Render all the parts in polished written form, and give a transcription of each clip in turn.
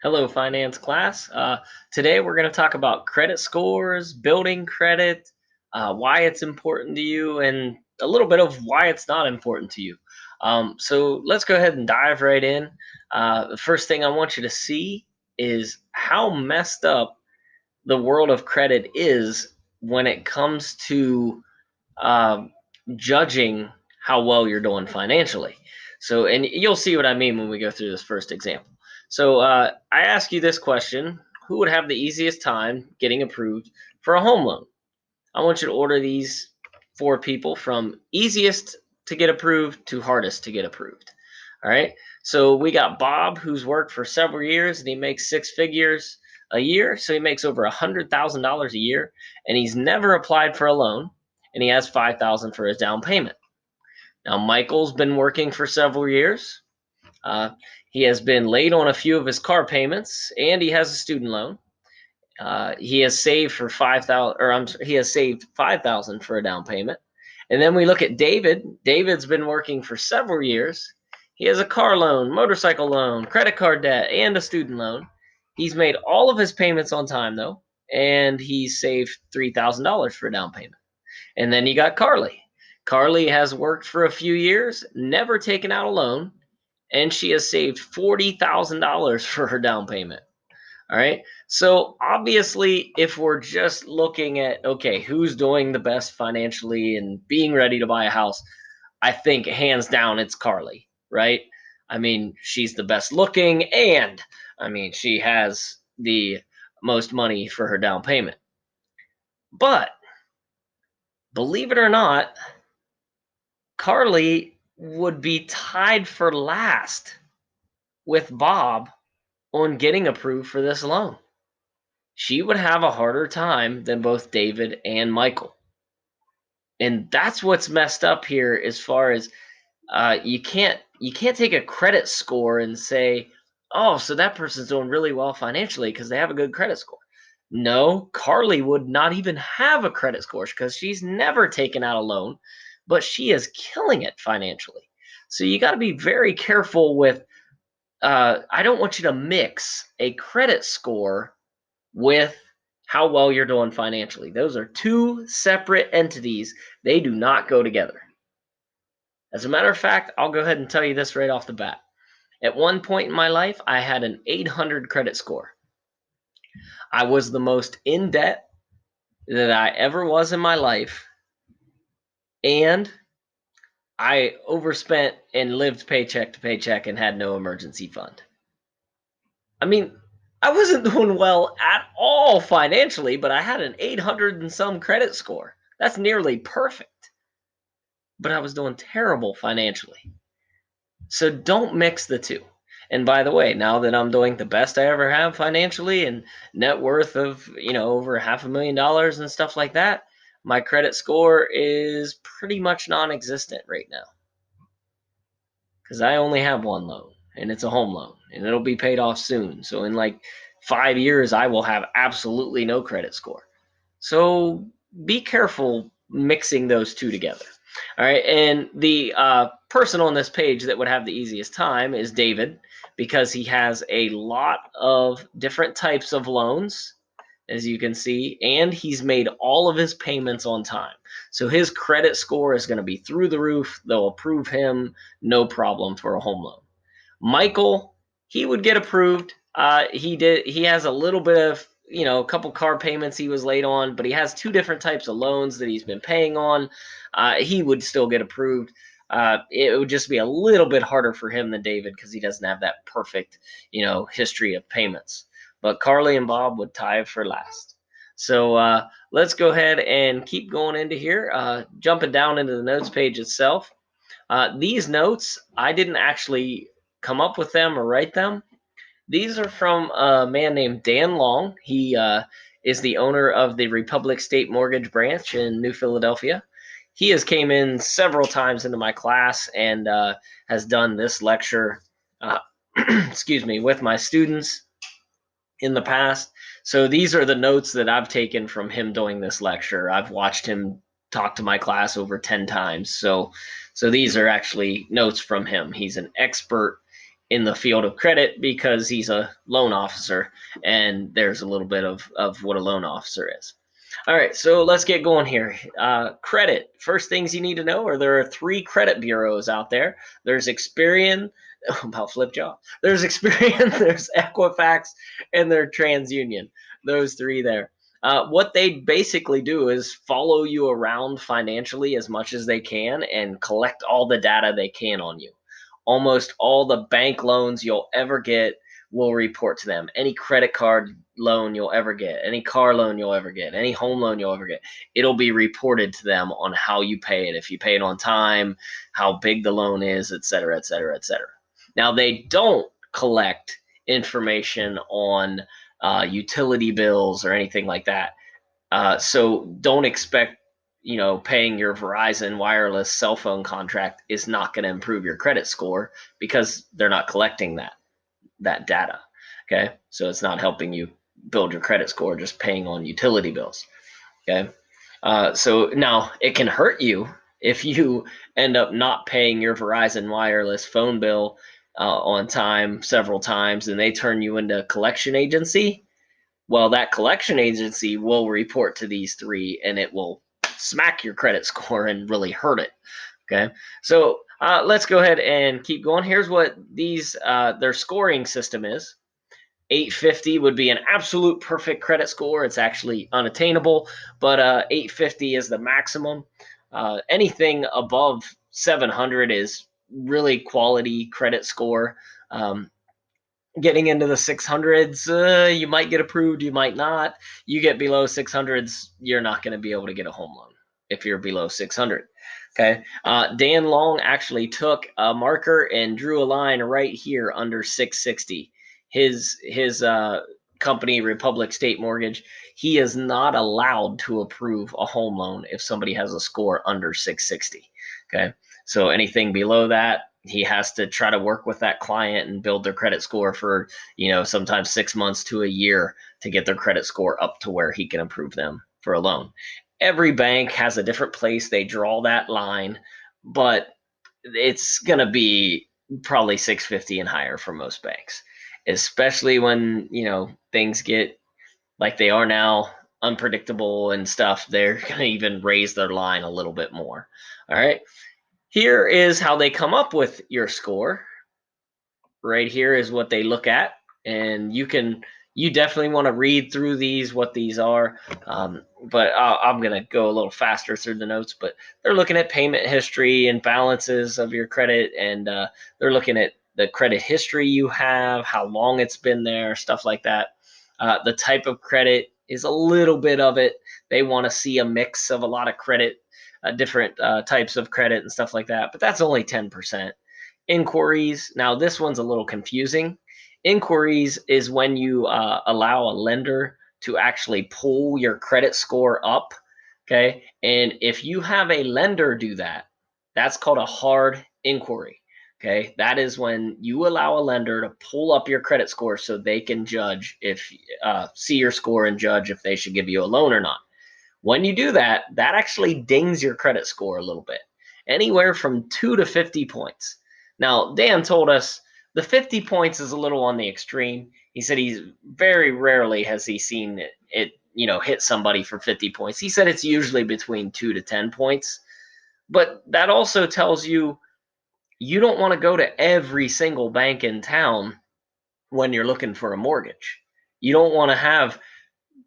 Hello, finance class. Today we're going to talk about credit scores, building credit, why it's important to you, and a little bit of why it's not important to you. So let's go ahead and dive right in. The first thing I want you to see is how messed up the world of credit is when it comes to um, judging how well you're doing financially. So, and you'll see what I mean when we go through this first example. So, I ask you this question: who would have the easiest time getting approved for a home loan? I want you to order these four people from easiest to get approved to hardest to get approved. All right. So we got Bob, who's worked for several years and he makes six figures a year. So he makes over $100,000 a year, and he's never applied for a loan, and he has 5,000 for his down payment. Now Michael's been working for several years. Uh, he has been late on a few of his car payments, and he has a student loan. He has saved for 5,000, or he has saved 5,000 for a down payment. And then we look at David. David's been working for several years. He has a car loan, motorcycle loan, credit card debt, and a student loan. He's made all of his payments on time though, and he's saved $3,000 for a down payment. And then you got Carly. Carly has worked for a few years, never taken out a loan, and she has saved $40,000 for her down payment. All right. So obviously, if we're just looking at, okay, who's doing the best financially and being ready to buy a house, I think hands down it's Carly, right? I mean, she's the best looking, and I mean, she has the most money for her down payment. But believe it or not, Carly would be tied for last with Bob on getting approved for this loan. She would have a harder time than both David and Michael. And that's what's messed up here as far as you can't take a credit score and say, oh, so that person's doing really well financially because they have a good credit score. No, Carly would not even have a credit score because she's never taken out a loan, but she is killing it financially. So you got to be very careful with. I don't want you to mix a credit score with how well you're doing financially. Those are two separate entities. They do not go together. As a matter of fact, I'll go ahead and tell you this right off the bat. At one point in my life, I had an 800 credit score. I was the most in debt that I ever was in my life, and I overspent and lived paycheck to paycheck and had no emergency fund. I mean, I wasn't doing well at all financially, but I had an 800 and some credit score. That's nearly perfect. But I was doing terrible financially. So don't mix the two. And by the way, now that I'm doing the best I ever have financially and net worth of, over $500,000 and stuff like that, my credit score is pretty much non-existent right now because I only have one loan, and it's a home loan, and it'll be paid off soon. So in like 5 years, I will have absolutely no credit score. So be careful mixing those two together. All right, and the person on this page that would have the easiest time is David, because he has a lot of different types of loans, as you can see, and he's made all of his payments on time. So his credit score is going to be through the roof. They'll approve him, no problem, for a home loan. Michael, he would get approved. He has a little bit of, a couple car payments he was late on, but he has two different types of loans that he's been paying on. He would still get approved. It would just be a little bit harder for him than David because he doesn't have that perfect, history of payments. But Carly and Bob would tie for last. So let's go ahead and keep going into here, jumping down into the notes page itself. These notes, I didn't actually come up with them or write them. These are from a man named Dan Long. He is the owner of the Republic State Mortgage Branch in New Philadelphia. He has came in several times into my class and has done this lecture, excuse me, with my students in the past. So these are the notes that I've taken from him doing this lecture. I've watched him talk to my class over 10 times. So these are actually notes from him. He's an expert in the field of credit because he's a loan officer, and there's a little bit of what a loan officer is. All right, so let's get going here. Credit. First things you need to know are there are 3 credit bureaus out there. There's Experian, about flip job. There's Experian, there's Equifax, and there's TransUnion. Those 3 there. What they basically do is follow you around financially as much as they can and collect all the data they can on you. Almost all the bank loans you'll ever get will report to them. Any credit card loan you'll ever get, any car loan you'll ever get, any home loan you'll ever get, it'll be reported to them on how you pay it, if you pay it on time, how big the loan is, et cetera, et cetera, et cetera. Now, they don't collect information on utility bills or anything like that. So don't expect, paying your Verizon wireless cell phone contract is not going to improve your credit score because they're not collecting that data. Okay, so it's not helping you build your credit score just paying on utility bills. Okay, so now it can hurt you if you end up not paying your Verizon wireless phone bill on time several times, and they turn you into a collection agency. Well, that collection agency will report to these 3, and it will smack your credit score and really hurt it. Okay, so let's go ahead and keep going. Here's what their scoring system is. 850 would be an absolute perfect credit score. It's actually unattainable, but 850 is the maximum. Anything above 700 is really quality credit score. Getting into the 600s, you might get approved, you might not. You get below 600s, you're not going to be able to get a home loan if you're below 600. Okay. Dan Long actually took a marker and drew a line right here under 660. His company, Republic State Mortgage, he is not allowed to approve a home loan if somebody has a score under 660. Okay. So anything below that, he has to try to work with that client and build their credit score for, sometimes 6 months to a year to get their credit score up to where he can approve them for a loan. Every bank has a different place they draw that line, but it's going to be probably 650 and higher for most banks, especially when, things get like they are now, unpredictable and stuff. They're going to even raise their line a little bit more. All right. Here is how they come up with your score. Right here is what they look at, and you definitely want to read through these, what these are. But I'm going to go a little faster through the notes, but they're looking at payment history and balances of your credit, and they're looking at the credit history you have, how long it's been there, stuff like that. The type of credit is a little bit of it. They want to see a mix of a lot of credit, different types of credit and stuff like that, but that's only 10%. Inquiries. Now, this one's a little confusing. Inquiries is when you allow a lender to actually pull your credit score up. Okay. And if you have a lender do that, that's called a hard inquiry. Okay. That is when you allow a lender to pull up your credit score so they can judge see your score and judge if they should give you a loan or not. When you do that, that actually dings your credit score a little bit, anywhere from 2 to 50 points. Now, Dan told us the 50 points is a little on the extreme. He said he's very rarely has he seen it hit somebody for 50 points. He said it's usually between 2 to 10 points. But that also tells you don't want to go to every single bank in town when you're looking for a mortgage. You don't want to have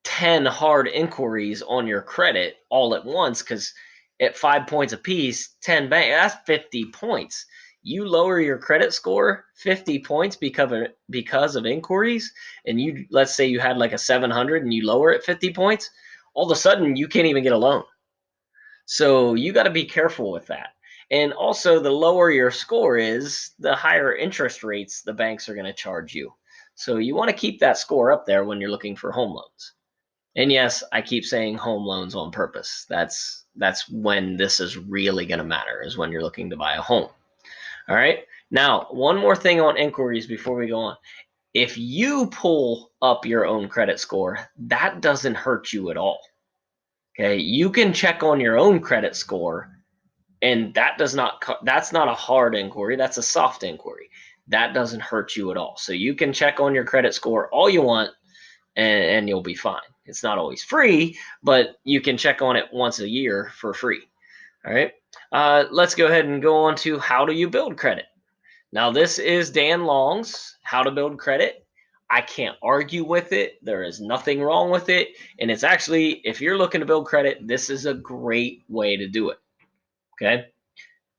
10 hard inquiries on your credit all at once, because at 5 points apiece, 10 that's 50 points. You lower your credit score 50 points because of inquiries, and let's say you had like a 700 and you lower it 50 points, all of a sudden you can't even get a loan. So you got to be careful with that. And also, the lower your score is, the higher interest rates the banks are going to charge you. So you want to keep that score up there when you're looking for home loans. And yes, I keep saying home loans on purpose. That's when this is really going to matter, is when you're looking to buy a home. All right. Now, one more thing on inquiries before we go on. If you pull up your own credit score, that doesn't hurt you at all. Okay. You can check on your own credit score, and that's not a hard inquiry. That's a soft inquiry. that doesn't hurt you at all. So you can check on your credit score all you want, and you'll be fine. It's not always free, but you can check on it once a year for free. All right. Let's go ahead and go on to how do you build credit. Now, this is Dan Long's How to Build Credit. I can't argue with it. There is nothing wrong with it. And it's actually, if you're looking to build credit, this is a great way to do it. Okay.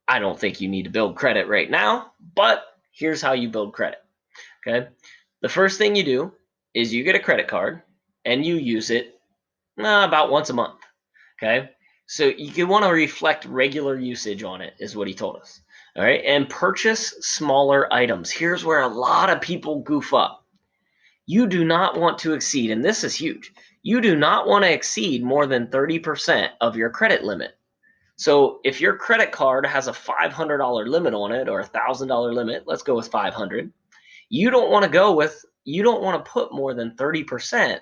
I don't think you need to build credit right now, but here's how you build credit. Okay. The first thing you do is you get a credit card and you use it about once a month. Okay. So you want to reflect regular usage on it, is what he told us. All right. And purchase smaller items. Here's where a lot of people goof up. You do not want to exceed, and this is huge, you do not want to exceed more than 30% of your credit limit. So if your credit card has a $500 limit on it or a $1,000 limit, let's go with 500. You don't want to put more than 30%,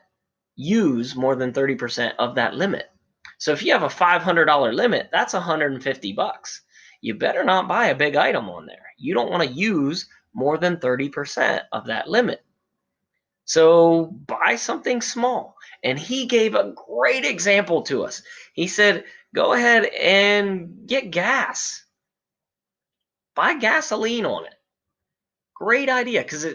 use more than 30% of that limit. So if you have a $500 limit, that's $150. You better not buy a big item on there. You don't want to use more than 30% of that limit. So buy something small. And he gave a great example to us. He said, go ahead and get gas. Buy gasoline on it. Great idea, because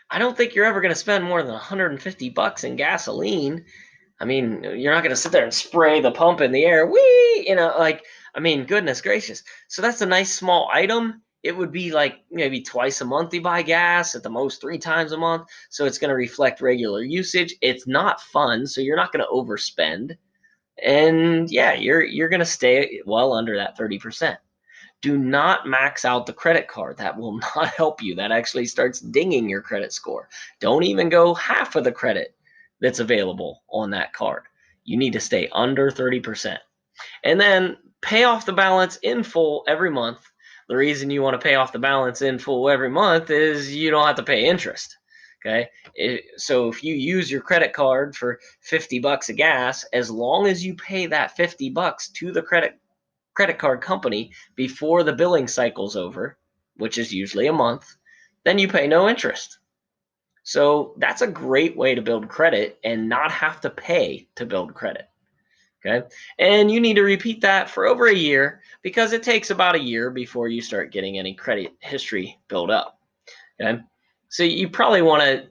I don't think you're ever going to spend more than $150 in gasoline. I mean, you're not going to sit there and spray the pump in the air. Whee! Goodness gracious. So that's a nice small item. It would be like maybe twice a month you buy gas, at the most 3 times a month. So it's going to reflect regular usage. It's not fun, so you're not going to overspend. And yeah, you're going to stay well under that 30%. Do not max out the credit card. That will not help you. That actually starts dinging your credit score. Don't even go half of the credit that's available on that card. You need to stay under 30%. And then pay off the balance in full every month. The reason you want to pay off the balance in full every month is you don't have to pay interest. Okay. So if you use your credit card for $50 of gas, as long as you pay that $50 to the credit card company before the billing cycle's over, which is usually a month, then you pay no interest. So that's a great way to build credit and not have to pay to build credit. Okay. And you need to repeat that for over a year, because it takes about a year before you start getting any credit history built up. Okay. So you probably want to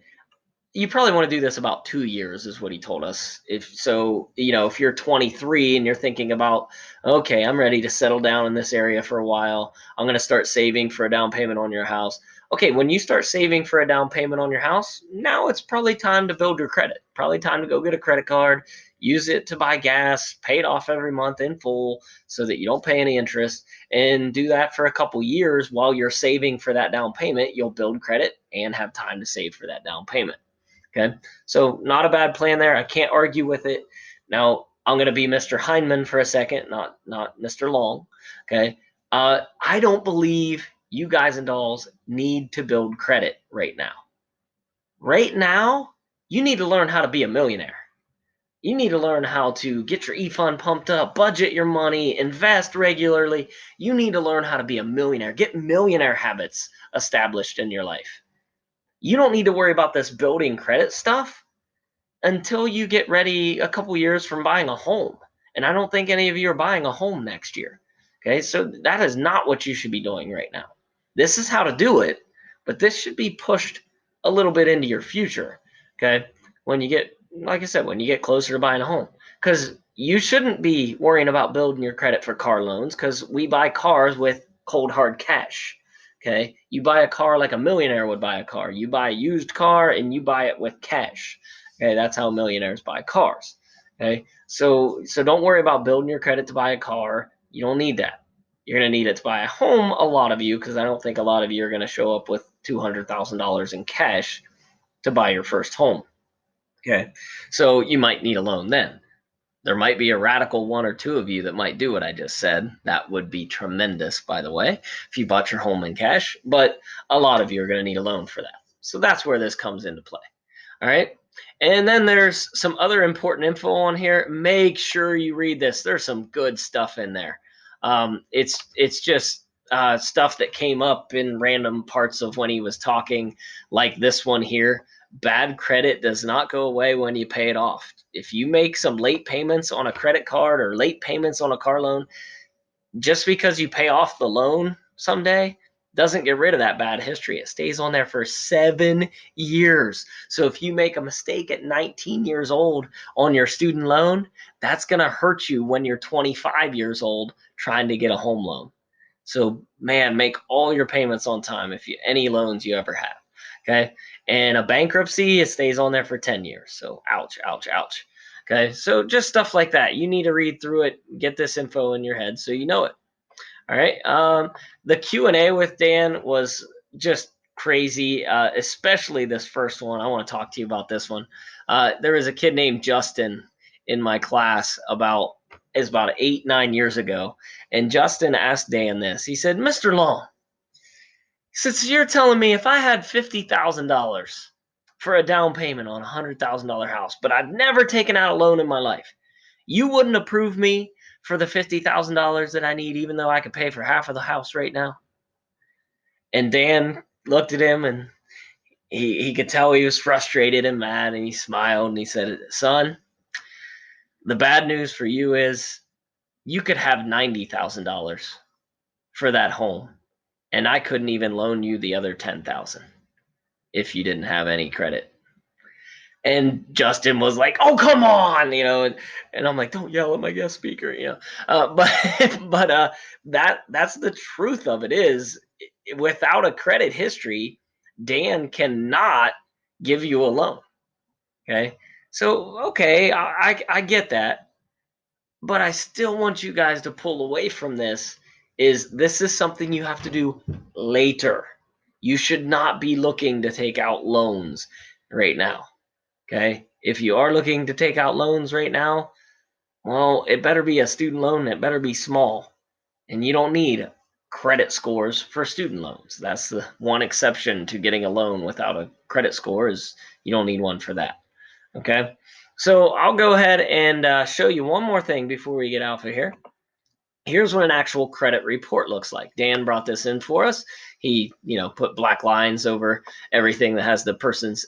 do this about 2 years, is what he told us. If you're 23 and you're thinking about, okay, I'm ready to settle down in this area for a while, I'm going to start saving for a down payment on your house. Okay, when you start saving for a down payment on your house, now it's probably time to build your credit. Probably time to go get a credit card, use it to buy gas, pay it off every month in full so that you don't pay any interest, and do that for a couple years while you're saving for that down payment. You'll build credit and have time to save for that down payment. Okay, so not a bad plan there. I can't argue with it. Now I'm going to be Mr. Hindman for a second, not Mr. Long. Okay, I don't believe you guys and dolls need to build credit right now. Right now, you need to learn how to be a millionaire. You need to learn how to get your e-fund pumped up, budget your money, invest regularly. You need to learn how to be a millionaire. Get millionaire habits established in your life. You don't need to worry about this building credit stuff until you get ready a couple years from buying a home. And I don't think any of you are buying a home next year. Okay, so that is not what you should be doing right now. This is how to do it, but this should be pushed a little bit into your future. Okay, when you get, like I said, when you get closer to buying a home, because you shouldn't be worrying about building your credit for car loans, because we buy cars with cold hard cash. Okay, you buy a car like a millionaire would buy a car. You buy a used car and you buy it with cash. Okay, that's how millionaires buy cars. Okay, so don't worry about building your credit to buy a car. You don't need that. You're going to need it to buy a home, a lot of you, because I don't think a lot of you are going to show up with $200,000 in cash to buy your first home. Okay, so you might need a loan then. There might be a radical 1 or 2 of you that might do what I just said. That would be tremendous, by the way, if you bought your home in cash. But a lot of you are going to need a loan for that. So that's where this comes into play. All right. And then there's some other important info on here. Make sure you read this. There's some good stuff in there. It's just stuff that came up in random parts of when he was talking, like this one here. Bad credit does not go away when you pay it off. If you make some late payments on a credit card or late payments on a car loan, just because you pay off the loan someday doesn't get rid of that bad history. It stays on there for 7 years. So if you make a mistake at 19 years old on your student loan, that's going to hurt you when you're 25 years old trying to get a home loan. So, man, make all your payments on time if you any loans you ever have. Okay. And a bankruptcy, it stays on there for 10 years. So, ouch, ouch, ouch. Okay. So, just stuff like that. You need to read through it, get this info in your head so you know it. All right. The Q&A with Dan was just crazy, especially this first one. I want to talk to you about this one. There was a kid named Justin in my class about 8-9 years ago, and Justin asked Dan this. He said, "Mr. Long, since you're telling me if I had $50,000 for a down payment on a $100,000 house, but I've never taken out a loan in my life, you wouldn't approve me for the $50,000 that I need, even though I could pay for half of the house right now?" And Dan looked at him, and he could tell he was frustrated and mad, and he smiled and he said, "Son, the bad news for you is you could have $90,000 for that home, and I couldn't even loan you the other 10,000 if you didn't have any credit." And Justin was like, "Oh, come on," and I'm like, "Don't yell at my guest speaker." But that's the truth of it is, without a credit history, Dan cannot give you a loan. Okay, so okay, I get that, but I still want you guys to pull away from this. This is something you have to do later. You should not be looking to take out loans right now. Okay. If you are looking to take out loans right now, well, it better be a student loan. It better be small. And you don't need credit scores for student loans. That's the one exception to getting a loan without a credit score, is you don't need one for that. Okay. So I'll go ahead and show you one more thing before we get out of here. Here's what an actual credit report looks like. Dan brought this in for us. He, put black lines over everything that has the person's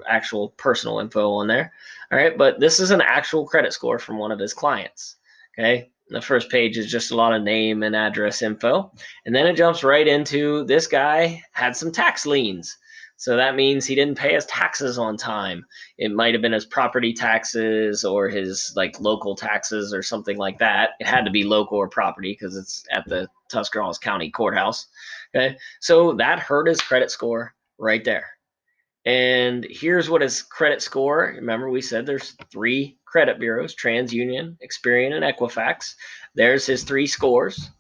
actual personal info on there. All right, but this is an actual credit score from one of his clients. Okay, the first page is just a lot of name and address info, and then it jumps right into this guy had some tax liens. So that means he didn't pay his taxes on time. It might have been his property taxes or his local taxes or something like that. It had to be local or property because it's at the Tuscarawas County Courthouse. Okay, so that hurt his credit score right there. And here's what his credit score. Remember, we said there's 3 credit bureaus: TransUnion, Experian, and Equifax. There's his 3 scores.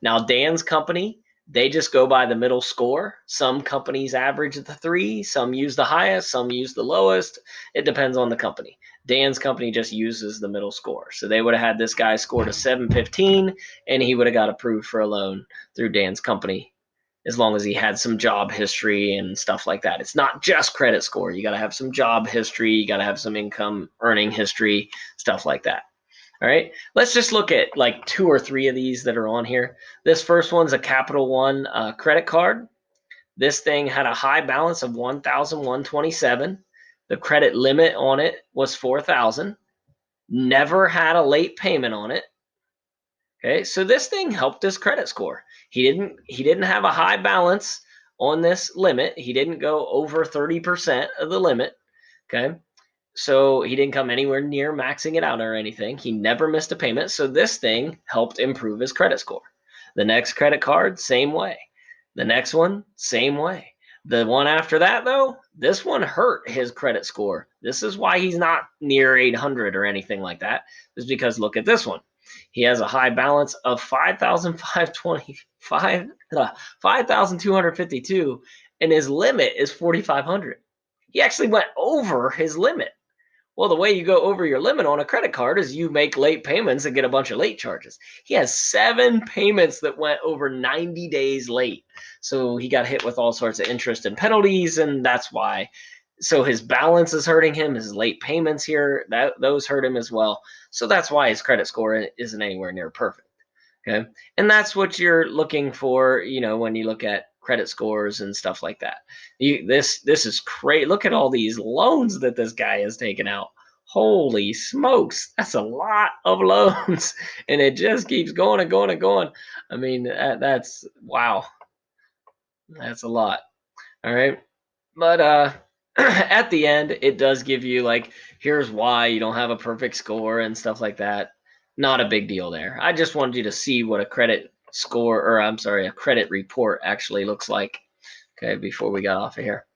Now, Dan's company, they just go by the middle score. Some companies average the 3, some use the highest, some use the lowest. It depends on the company. Dan's company just uses the middle score. So they would have had this guy scored a 715, and he would have got approved for a loan through Dan's company, as long as he had some job history and stuff like that. It's not just credit score. You got to have some job history. You got to have some income earning history, stuff like that. All right, let's just look at 2 or 3 of these that are on here. This first one's a Capital One credit card. This thing had a high balance of $1,127. The credit limit on it was $4,000. Never had a late payment on it. Okay, so this thing helped his credit score. He didn't have a high balance on this limit. He didn't go over 30% of the limit. Okay. So he didn't come anywhere near maxing it out or anything. He never missed a payment. So this thing helped improve his credit score. The next credit card, same way. The next one, same way. The one after that, though, this one hurt his credit score. This is why he's not near 800 or anything like that. Is because look at this one. He has a high balance of 5,252, and his limit is 4,500. He actually went over his limit. Well, the way you go over your limit on a credit card is you make late payments and get a bunch of late charges. He has 7 payments that went over 90 days late. So he got hit with all sorts of interest and penalties, and that's why. So his balance is hurting him. His late payments here, those hurt him as well. So that's why his credit score isn't anywhere near perfect. Okay. And that's what you're looking for, when you look at credit scores and stuff like that. This is great. Look at all these loans that this guy has taken out. Holy smokes, that's a lot of loans. And it just keeps going and going and going. I mean, that's wow. That's a lot. All right. But at the end, it does give you like, here's why you don't have a perfect score and stuff like that. Not a big deal there. I just wanted you to see what a credit score, or I'm sorry, a credit report actually looks like. Okay, before we got off of here.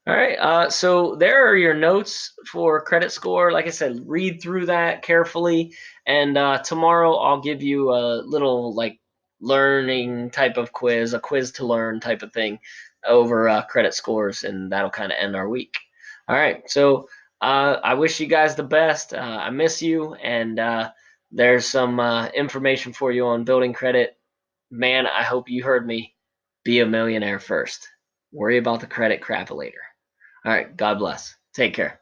All right, so there are your notes for credit score. Like I said, read through that carefully, and tomorrow I'll give you a little like learning type of quiz, a quiz to learn type of thing over credit scores, and that'll kind of end our week. All right, so I wish you guys the best. I miss you, and there's some information for you on building credit. Man, I hope you heard me. Be a millionaire first. Worry about the credit crap later. All right. God bless. Take care.